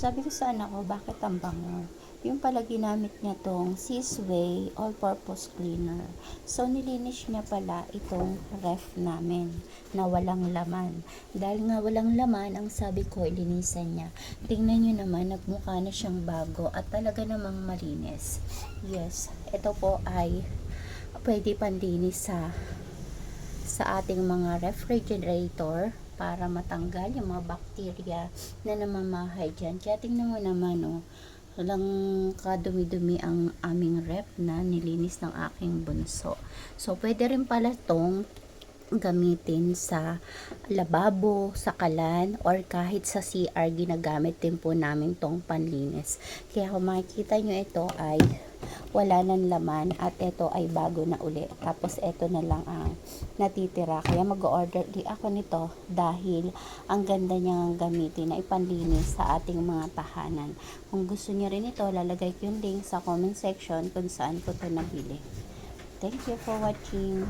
sabi ko sa anak ko, bakit ang bango? Yung pala ginamit niya tong Sisway all-purpose cleaner. So, nilinis niya pala itong ref namin na walang laman. Dahil nga walang laman, ang sabi ko, ilinisan niya. Tingnan niyo naman, nagmukha na siyang bago at talaga namang malinis. Yes, ito po ay pwede pandinis sa ating mga refrigerator para matanggal yung mga bacteria na namamahay dyan. Kaya tingnan mo naman, oh, walang kadumi-dumi ang aming ref na nilinis ng aking bunso. So, pwede rin pala tong gamitin sa lababo, sa kalan, or kahit sa CR, ginagamit din po namin tong panlinis. Kaya kung makikita nyo, ito ay wala nang laman at ito ay bago na uli. Tapos ito na lang ang natitira. Kaya mag-order di ako nito dahil ang ganda niyang gamitin na ipanlinis sa ating mga tahanan. Kung gusto niyo rin ito, lalagay ko yung link sa comment section kung saan ko ito nabili. Thank you for watching.